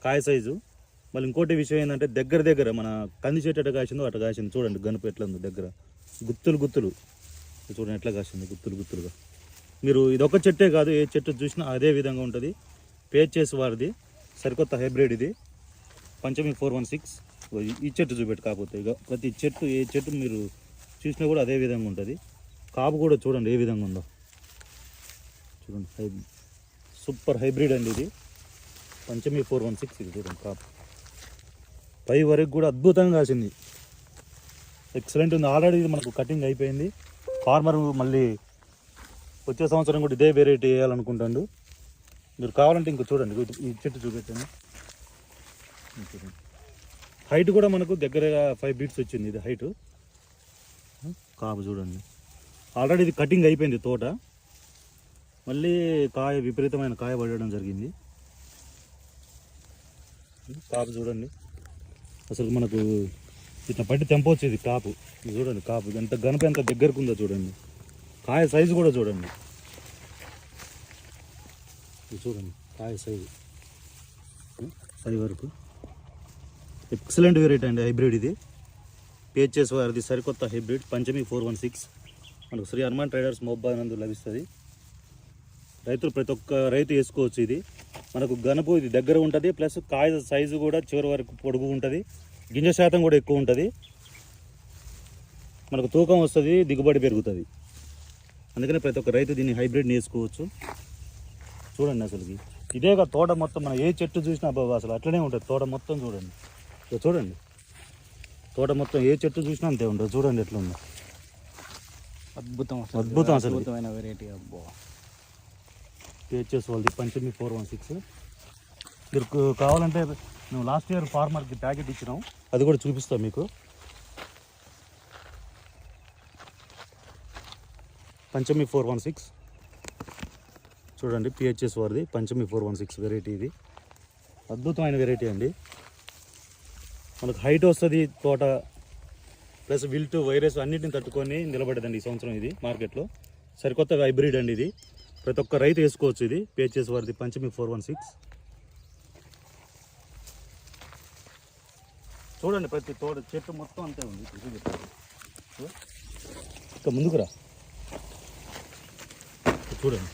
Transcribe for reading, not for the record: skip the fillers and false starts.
కాయ సైజు. మళ్ళీ ఇంకోటి విషయం ఏంటంటే దగ్గర మన కంది చెట్టు ఎట్లా కాసిందో అట్లా కాసింది. చూడండి గనుపు ఎట్లా ఉందో దగ్గర గుత్తులు చూడండి ఎట్లా కాసింది గుత్తులుగా. మీరు ఇదొక చెట్టే కాదు, ఏ చెట్టు చూసినా అదే విధంగా ఉంటుంది. పేచెస్ వారిది సరికొత్త హైబ్రిడ్ ఇది, పంచమి 416. ఈ చెట్టు చూపెట్టు. కాకపోతే ఇక ప్రతి చెట్టు ఏ చెట్టు మీరు చూసినా కూడా అదే విధంగా ఉంటుంది. కాపు కూడా చూడండి ఏ విధంగా ఉందో చూడండి. సూపర్ హైబ్రిడ్ అండి ఇది, పంచమి 416. ఇది చూడండి కాపు పై వరకు కూడా అద్భుతంగా కాసింది, ఎక్సలెంట్ ఉంది. ఆల్రెడీ ఇది మనకు కటింగ్ అయిపోయింది. ఫార్మర్ మళ్ళీ వచ్చే సంవత్సరం కూడా ఇదే వెరైటీ వేయాలనుకుంటాడు. మీరు కావాలంటే ఇంకో చూడండి, ఈ చెట్టు చూపెట్టాను. హైట్ కూడా మనకు దగ్గరగా 5 feet వచ్చింది ఇది హైట్. కాపు చూడండి, ఆల్రెడీ ఇది కటింగ్ అయిపోయింది తోట. మళ్ళీ విపరీతమైన కాయ పడడం జరిగింది. కాపు చూడండి, అసలు మనకు ఇట్లా పట్టి తెంపొచ్చేది కాపు. చూడండి కాపు ఎంత గనుపు ఎంత దగ్గరకు ఉందో చూడండి. కాయ సైజు కూడా చూడండి, చూడండి కాయ సైజు పై వరకు. ఎక్సలెంట్ వెరైటీ అండి, హైబ్రిడ్ ఇది. పేచెస్ వారిది సరికొత్త హైబ్రిడ్ పంచమి 416. మనకు శ్రీ హనుమాన్ ట్రేడర్స్ మొబైల్ నందు లభిస్తుంది. ప్రతి ఒక్క రైతు వేసుకోవచ్చు. ఇది మనకు గనుపు ఇది దగ్గర ఉంటుంది, ప్లస్ కాయ సైజు కూడా చివరి వరకు పొడుగు ఉంటుంది, గింజ శాతం కూడా ఎక్కువ ఉంటుంది, మనకు తూకం వస్తుంది, దిగుబడి పెరుగుతుంది. అందుకని ప్రతి ఒక్క రైతు దీన్ని హైబ్రిడ్ వేసుకోవచ్చు. చూడండి అసలుకి ఇదేగా తోట మొత్తం, మనం ఏ చెట్టు చూసినా బాబు అసలు అట్లనే ఉంటుంది తోట మొత్తం. చూడండి తోట మొత్తం ఏ చెట్టు చూసినా అంతే ఉంటుంది. చూడండి ఎట్లా ఉందో, అద్భుతం అసలు అద్భుతమైన వెరైటీ. అబ్బో పేచెస్ వాళ్ళది పంచమి 416. మీరు కావాలంటే మేము లాస్ట్ ఇయర్ ఫార్మర్కి ప్యాకెట్ ఇచ్చినాం, అది కూడా చూపిస్తాం మీకు. పంచమి 416 చూడండి, పిహెచ్ఎస్ వారిది పంచమి 416 వెరైటీ. ఇది అద్భుతమైన వెరైటీ అండి. మనకు హైట్ వస్తుంది తోట, ప్లస్ విల్ట్ వైరస్ అన్నిటిని తట్టుకొని నిలబడదండి ఈ సంవత్సరం. ఇది మార్కెట్లో సరికొత్త హైబ్రిడ్ అండి. ఇది ప్రతి ఒక్క రైతు వేసుకోవచ్చు. ఇది పిహెచ్ఎస్ వారిది పంచమి 416. చూడండి ప్రతి తోట చెట్టు మొత్తం అంతే ఉంది. ఇంకా ముందుకురా చూడండి.